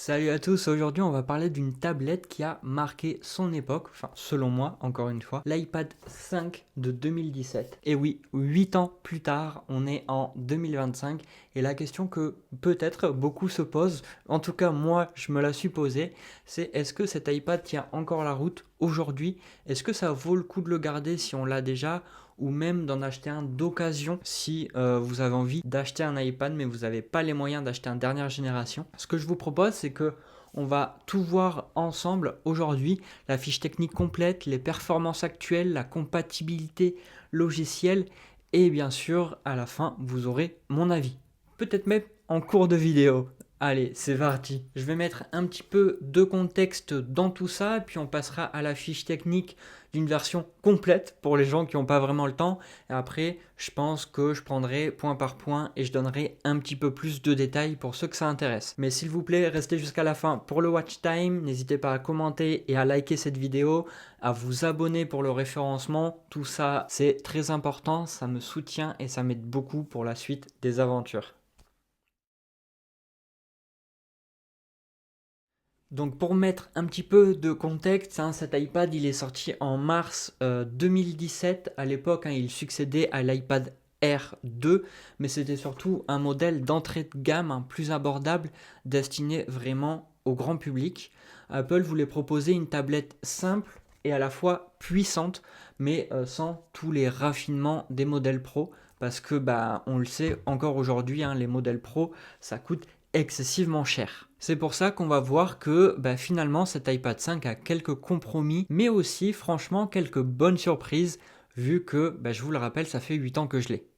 Salut à tous, aujourd'hui on va parler d'une tablette qui a marqué son époque, enfin selon moi encore une fois, l'iPad 5 de 2017. Et oui, 8 ans plus tard, on est en 2025 et la question que peut-être beaucoup se posent, en tout cas moi je me la suis posée, c'est est-ce que cet iPad tient encore la route aujourd'hui? Est-ce que ça vaut le coup de le garder si on l'a déjà? Ou même d'en acheter un d'occasion si vous avez envie d'acheter un iPad mais vous n'avez pas les moyens d'acheter un dernière génération. Ce que je vous propose, c'est que on va tout voir ensemble aujourd'hui, la fiche technique complète, les performances actuelles, la compatibilité logicielle et bien sûr à la fin vous aurez mon avis. Peut-être même en cours de vidéo. Allez, c'est parti. Je vais mettre un petit peu de contexte dans tout ça, puis on passera à la fiche technique d'une version complète pour les gens qui n'ont pas vraiment le temps. Et après, je pense que je prendrai point par point et je donnerai un petit peu plus de détails pour ceux que ça intéresse. Mais s'il vous plaît, restez jusqu'à la fin pour le watch time. N'hésitez pas à commenter et à liker cette vidéo, à vous abonner pour le référencement. Tout ça, c'est très important. Ça me soutient et ça m'aide beaucoup pour la suite des aventures. Donc pour mettre un petit peu de contexte, cet iPad il est sorti en mars 2017. À l'époque, il succédait à l'iPad Air 2, mais c'était surtout un modèle d'entrée de gamme plus abordable, destiné vraiment au grand public. Apple voulait proposer une tablette simple et à la fois puissante, mais sans tous les raffinements des modèles Pro, parce que on le sait encore aujourd'hui, les modèles Pro ça coûte excessivement cher. C'est pour ça qu'on va voir que finalement cet iPad 5 a quelques compromis, mais aussi franchement quelques bonnes surprises, vu que, je vous le rappelle, ça fait 8 ans que je l'ai.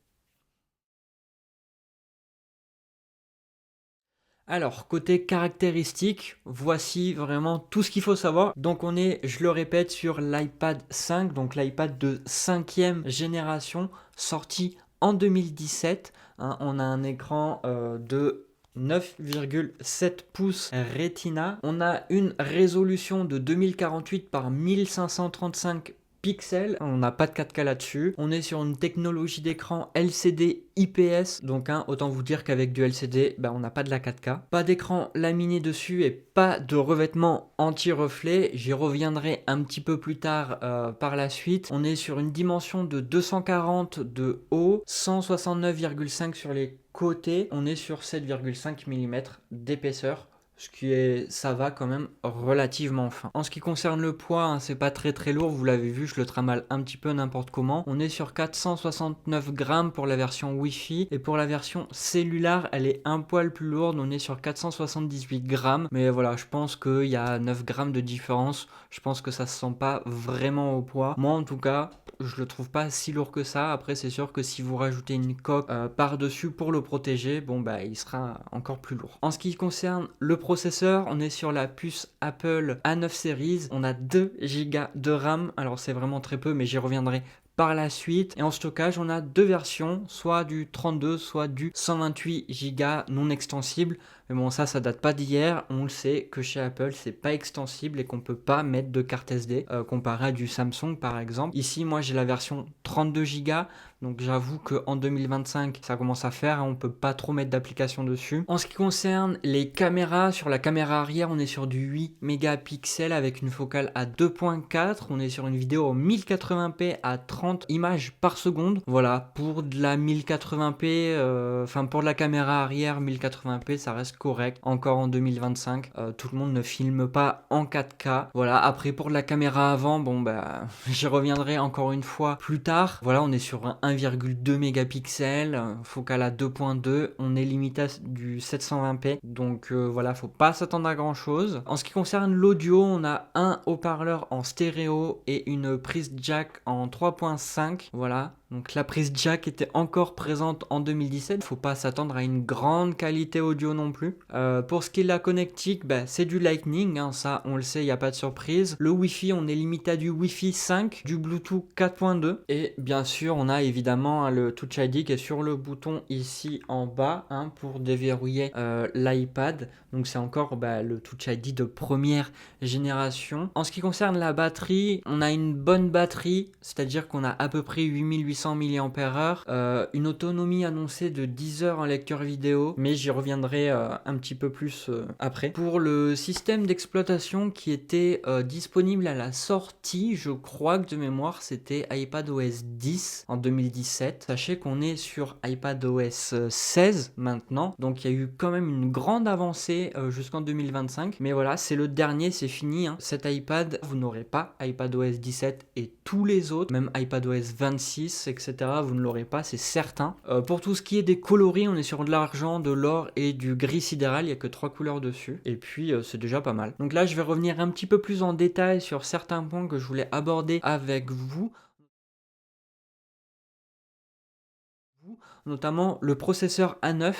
Alors, côté caractéristiques, voici vraiment tout ce qu'il faut savoir. Donc on est, je le répète, sur l'iPad 5, donc l'iPad de 5e génération, sorti en 2017. On a un écran de 9,7 pouces Retina. On a une résolution de 2048 par 1535 pixels, on n'a pas de 4K là-dessus. On est sur une technologie d'écran LCD IPS, donc autant vous dire qu'avec du LCD, on n'a pas de la 4K. Pas d'écran laminé dessus et pas de revêtement anti-reflet. J'y reviendrai un petit peu plus tard par la suite. On est sur une dimension de 240 de haut, 169,5 sur les côtés. On est sur 7,5 mm d'épaisseur, ce qui est, ça va quand même relativement fin. En ce qui concerne le poids, c'est pas très lourd, vous l'avez vu, je le trimballe un petit peu n'importe comment. On est sur 469 grammes pour la version Wi-Fi et pour la version cellulaire, elle est un poil plus lourde, on est sur 478 grammes. Mais voilà, je pense qu'il y a 9 grammes de différence, je pense que ça se sent pas vraiment au poids. Moi en tout cas, je le trouve pas si lourd que ça. Après, c'est sûr que si vous rajoutez une coque par-dessus pour le protéger, il sera encore plus lourd. En ce qui concerne le processeur, on est sur la puce Apple A9 Series. On a 2 Go de RAM. Alors, c'est vraiment très peu, mais j'y reviendrai par la suite. Et en stockage, on a deux versions, soit du 32, soit du 128 Go non extensible. Mais bon, ça date pas d'hier. On le sait que chez Apple, c'est pas extensible et qu'on peut pas mettre de carte SD comparé à du Samsung par exemple. Ici, moi, j'ai la version 32 Go. Donc j'avoue qu'en 2025, ça commence à faire, on peut pas trop mettre d'application dessus. En ce qui concerne les caméras, sur la caméra arrière, on est sur du 8 mégapixels avec une focale à 2.4. On est sur une vidéo en 1080p à 30 images par seconde. Voilà, pour de la 1080p, pour de la caméra arrière, 1080p, ça reste correct. Encore en 2025, tout le monde ne filme pas en 4K. Voilà, après pour la caméra avant, j'y reviendrai encore une fois plus tard. Voilà, on est sur un 1,2 mégapixels, focale à 2.2, on est limité à du 720p, donc voilà, faut pas s'attendre à grand chose. En ce qui concerne l'audio, on a un haut-parleur en stéréo et une prise jack en 3.5, voilà. Donc la prise jack était encore présente en 2017, faut pas s'attendre à une grande qualité audio non plus. Pour ce qui est de la connectique, c'est du Lightning, ça on le sait, il n'y a pas de surprise. Le Wi-Fi, on est limité à du Wi-Fi 5, du Bluetooth 4.2 et bien sûr on a évidemment le Touch ID qui est sur le bouton ici en bas pour déverrouiller l'iPad. Donc c'est encore le Touch ID de première génération. En ce qui concerne la batterie, on a une bonne batterie, c'est-à-dire qu'on a à peu près 8800 600 mAh, une autonomie annoncée de 10 heures en lecture vidéo, mais j'y reviendrai un petit peu plus après. Pour le système d'exploitation qui était disponible à la sortie, je crois que de mémoire c'était iPadOS 10 en 2017. Sachez qu'on est sur iPadOS 16 maintenant, donc il y a eu quand même une grande avancée jusqu'en 2025, mais voilà, c'est le dernier, c'est fini, hein. Cet iPad, vous n'aurez pas iPadOS 17 et tous les autres, même iPadOS 26, etc. Vous ne l'aurez pas, c'est certain. Pour tout ce qui est des coloris, on est sur de l'argent, de l'or et du gris sidéral, il n'y a que 3 couleurs dessus, et puis c'est déjà pas mal. Donc là, je vais revenir un petit peu plus en détail sur certains points que je voulais aborder avec vous, notamment le processeur A9.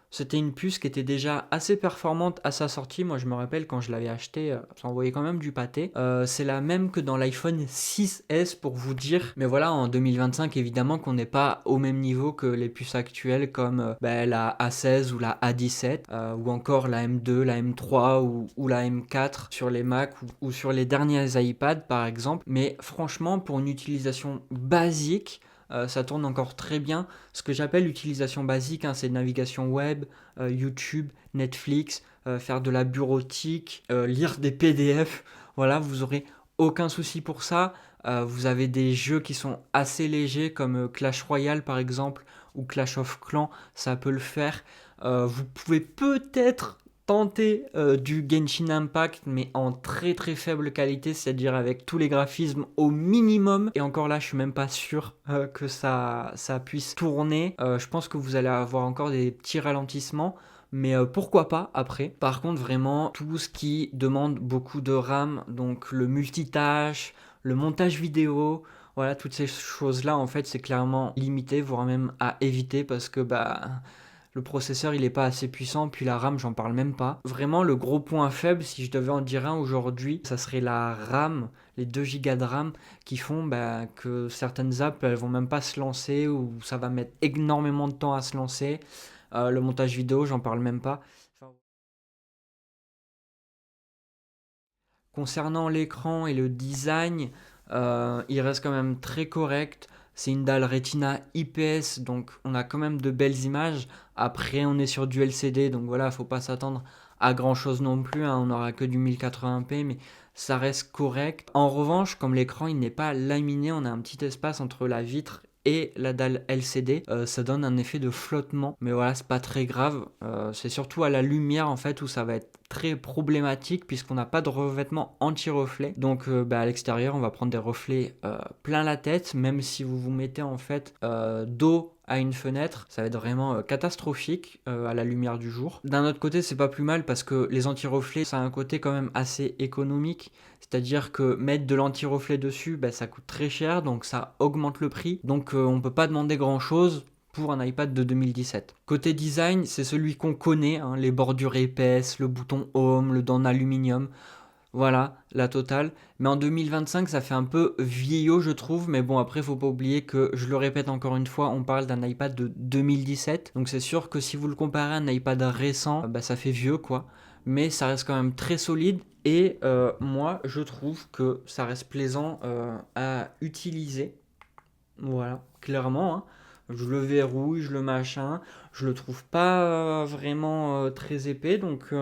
C'était une puce qui était déjà assez performante à sa sortie. Moi, je me rappelle quand je l'avais acheté, ça envoyait quand même du pâté. C'est la même que dans l'iPhone 6S pour vous dire. Mais voilà, en 2025, évidemment qu'on n'est pas au même niveau que les puces actuelles comme la A16 ou la A17 ou encore la M2, la M3 ou la M4 sur les Mac ou sur les derniers iPads par exemple. Mais franchement, pour une utilisation basique, ça tourne encore très bien. Ce que j'appelle l'utilisation basique, hein, c'est navigation web, YouTube, Netflix, faire de la bureautique, lire des PDF. Voilà, vous aurez aucun souci pour ça. Vous avez des jeux qui sont assez légers comme Clash Royale par exemple ou Clash of Clans, ça peut le faire. Vous pouvez peut-être tenter du Genshin Impact mais en très très faible qualité, c'est-à-dire avec tous les graphismes au minimum, et encore là je suis même pas sûr que ça puisse tourner. Je pense que vous allez avoir encore des petits ralentissements, mais pourquoi pas après. Par contre vraiment tout ce qui demande beaucoup de RAM, donc le multitâche, le montage vidéo, voilà, toutes ces choses là en fait c'est clairement limité, voire même à éviter, parce que le processeur il est pas assez puissant, puis la RAM j'en parle même pas. Vraiment le gros point faible, si je devais en dire un aujourd'hui, ça serait la RAM, les 2 Go de RAM qui font que certaines apps elles vont même pas se lancer, ou ça va mettre énormément de temps à se lancer. Le montage vidéo j'en parle même pas. Enfin, concernant l'écran et le design, il reste quand même très correct. C'est une dalle Retina IPS, donc on a quand même de belles images. Après, on est sur du LCD, donc voilà, faut pas s'attendre à grand chose non plus, hein. On n'aura que du 1080p, mais ça reste correct. En revanche, comme l'écran il n'est pas laminé, on a un petit espace entre la vitre et la dalle LCD, ça donne un effet de flottement, mais voilà, c'est pas très grave. C'est surtout à la lumière en fait où ça va être très problématique, puisqu'on n'a pas de revêtement anti-reflet. Donc à l'extérieur on va prendre des reflets plein la tête, même si vous vous mettez en fait dos à une fenêtre, ça va être vraiment catastrophique à la lumière du jour. D'un autre côté, c'est pas plus mal parce que les anti-reflets, ça a un côté quand même assez économique, c'est-à-dire que mettre de l'anti-reflet dessus, ça coûte très cher, donc ça augmente le prix. Donc on peut pas demander grand-chose pour un iPad de 2017. Côté design, c'est celui qu'on connaît, hein, les bordures épaisses, le bouton Home, le dos en aluminium. Voilà, la totale. Mais en 2025, ça fait un peu vieillot, je trouve. Mais bon, après, faut pas oublier que, je le répète encore une fois, on parle d'un iPad de 2017. Donc c'est sûr que si vous le comparez à un iPad récent, ça fait vieux, quoi. Mais ça reste quand même très solide. Et moi, je trouve que ça reste plaisant à utiliser. Voilà, clairement, hein. Je le verrouille, je le machin. Je le trouve pas vraiment très épais. Donc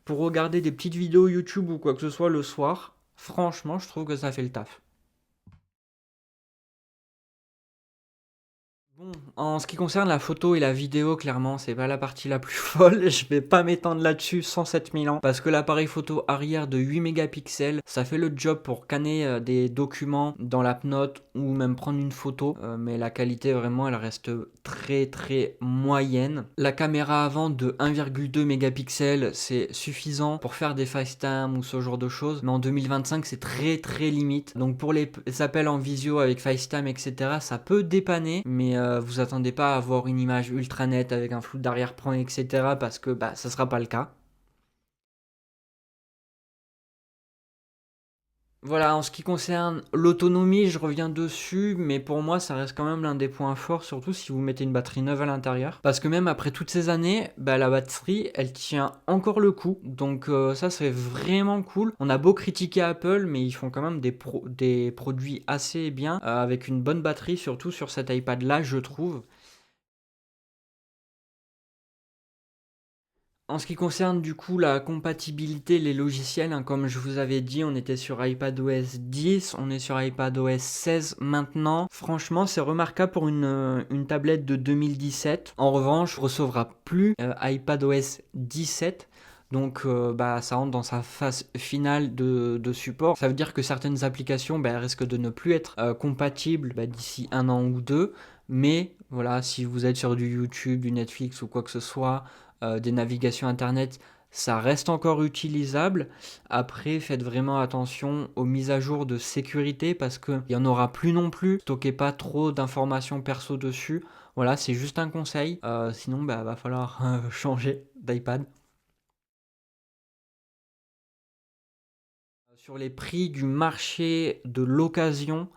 pour regarder des petites vidéos YouTube ou quoi que ce soit le soir, franchement, je trouve que ça fait le taf. Bon, en ce qui concerne la photo et la vidéo, clairement, c'est pas la partie la plus folle. Je vais pas m'étendre là-dessus 107 000 ans. Parce que l'appareil photo arrière de 8 mégapixels, ça fait le job pour scanner des documents dans l'App Note ou même prendre une photo. Mais la qualité, vraiment, elle reste très très moyenne. La caméra avant de 1,2 mégapixels, c'est suffisant pour faire des FaceTime ou ce genre de choses. Mais en 2025, c'est très très limite. Donc pour les appels en visio avec FaceTime, etc., ça peut dépanner. Mais vous attendez pas à avoir une image ultra nette avec un flou d'arrière-plan, etc., parce que ça sera pas le cas. Voilà, en ce qui concerne l'autonomie, je reviens dessus, mais pour moi, ça reste quand même l'un des points forts, surtout si vous mettez une batterie neuve à l'intérieur. Parce que même après toutes ces années, bah, la batterie, elle tient encore le coup. Donc ça, c'est vraiment cool. On a beau critiquer Apple, mais ils font quand même des produits assez bien, avec une bonne batterie, surtout sur cet iPad-là, je trouve. En ce qui concerne du coup la compatibilité, les logiciels, hein, comme je vous avais dit, on était sur iPadOS 10, on est sur iPadOS 16 maintenant. Franchement, c'est remarquable pour une tablette de 2017. En revanche, on ne recevra plus iPadOS 17. Donc bah, ça rentre dans sa phase finale de support. Ça veut dire que certaines applications bah, risquent de ne plus être compatibles bah, d'ici 1 an ou 2. Mais voilà, si vous êtes sur du YouTube, du Netflix ou quoi que ce soit, des navigations internet, ça reste encore utilisable. Après, faites vraiment attention aux mises à jour de sécurité parce qu'il n'y en aura plus non plus. Stockez pas trop d'informations perso dessus. Voilà, c'est juste un conseil. Sinon, bah, va falloir changer d'iPad. Sur les prix du marché de l'occasion,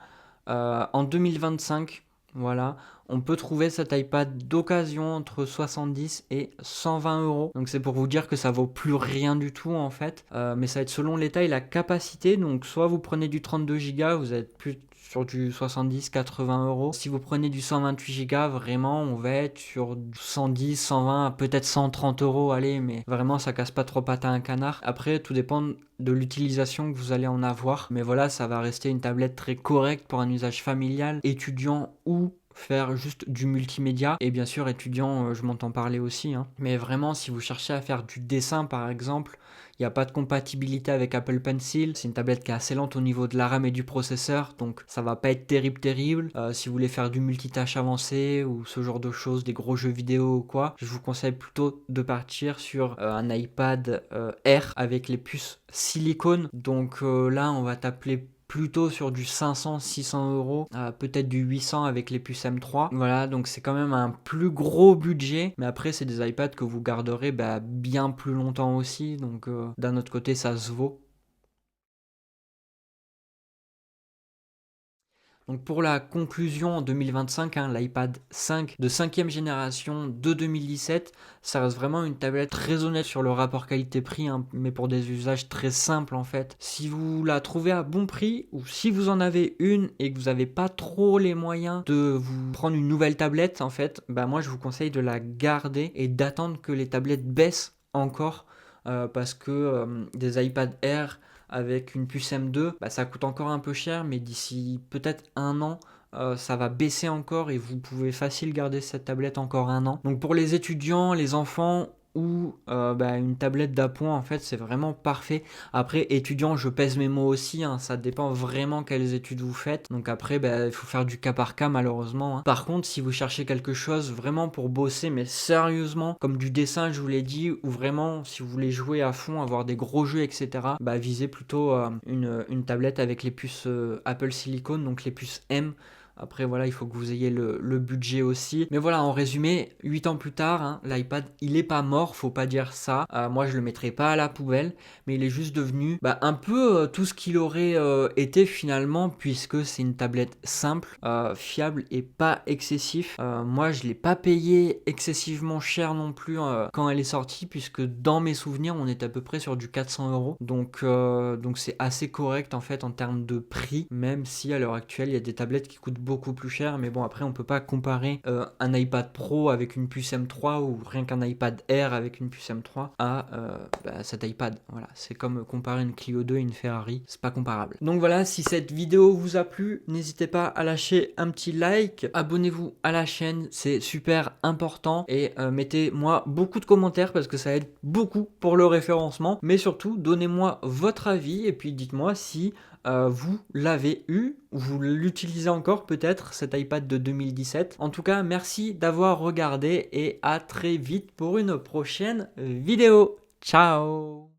en 2025, voilà, on peut trouver cet iPad d'occasion entre 70 et 120 euros. Donc c'est pour vous dire que ça vaut plus rien du tout en fait. Mais ça va être selon l'état et la capacité. Donc soit vous prenez du 32 Go, vous êtes plus sur du 70-80 euros. Si vous prenez du 128 Go, vraiment on va être sur 110, 120, peut-être 130 euros. Allez, mais vraiment ça casse pas trop pattes à un canard. Après, tout dépend de l'utilisation que vous allez en avoir. Mais voilà, ça va rester une tablette très correcte pour un usage familial, étudiant ou faire juste du multimédia. Et bien sûr, étudiant, je m'entends parler aussi, hein. Mais vraiment, si vous cherchez à faire du dessin, par exemple, il n'y a pas de compatibilité avec Apple Pencil. C'est une tablette qui est assez lente au niveau de la RAM et du processeur, donc ça va pas être terrible. Si vous voulez faire du multitâche avancé ou ce genre de choses, des gros jeux vidéo ou quoi, je vous conseille plutôt de partir sur un iPad Air avec les puces silicone. Donc là, on va t'appeler plutôt sur du 500-600 euros, peut-être du 800 avec les puces M3. Voilà, donc c'est quand même un plus gros budget, mais après c'est des iPads que vous garderez bah, bien plus longtemps aussi, donc d'un autre côté ça se vaut. Donc pour la conclusion en 2025, hein, l'iPad 5 de 5e génération de 2017, ça reste vraiment une tablette très honnête sur le rapport qualité-prix, hein, mais pour des usages très simples en fait. Si vous la trouvez à bon prix, ou si vous en avez une et que vous n'avez pas trop les moyens de vous prendre une nouvelle tablette, en fait, bah moi je vous conseille de la garder et d'attendre que les tablettes baissent encore, parce que des iPad Air avec une puce M2, bah, ça coûte encore un peu cher, mais d'ici peut-être 1 an, ça va baisser encore et vous pouvez facile garder cette tablette encore 1 an. Donc pour les étudiants, les enfants ou bah, une tablette d'appoint, en fait, c'est vraiment parfait. Après, étudiant, je pèse mes mots aussi, hein, ça dépend vraiment quelles études vous faites. Donc après, bah, il faut faire du cas par cas, malheureusement, hein. Par contre, si vous cherchez quelque chose vraiment pour bosser, mais sérieusement, comme du dessin, je vous l'ai dit, ou vraiment, si vous voulez jouer à fond, avoir des gros jeux, etc., bah, visez plutôt une tablette avec les puces Apple Silicon, donc les puces M. Après, voilà, il faut que vous ayez le budget aussi. Mais voilà, en résumé, 8 ans plus tard, hein, l'iPad, il est pas mort, faut pas dire ça. Moi, je le mettrai pas à la poubelle, mais il est juste devenu bah, un peu tout ce qu'il aurait été finalement, puisque c'est une tablette simple, fiable et pas excessif. Moi, je l'ai pas payé excessivement cher non plus quand elle est sortie, puisque dans mes souvenirs, on est à peu près sur du 400 euros. Donc c'est assez correct en fait en termes de prix, même si à l'heure actuelle, il y a des tablettes qui coûtent beaucoup plus cher, mais bon, après on peut pas comparer un iPad Pro avec une puce M3 ou rien qu'un iPad Air avec une puce M3 à bah, cet iPad. Voilà, c'est comme comparer une Clio 2 et une Ferrari, c'est pas comparable. Donc voilà, si cette vidéo vous a plu, n'hésitez pas à lâcher un petit like, abonnez-vous à la chaîne, c'est super important, et mettez-moi beaucoup de commentaires parce que ça aide beaucoup pour le référencement, mais surtout donnez-moi votre avis et puis dites-moi si vous l'avez eu, ou vous l'utilisez encore peut-être, cet iPad de 2017. En tout cas, merci d'avoir regardé et à très vite pour une prochaine vidéo. Ciao!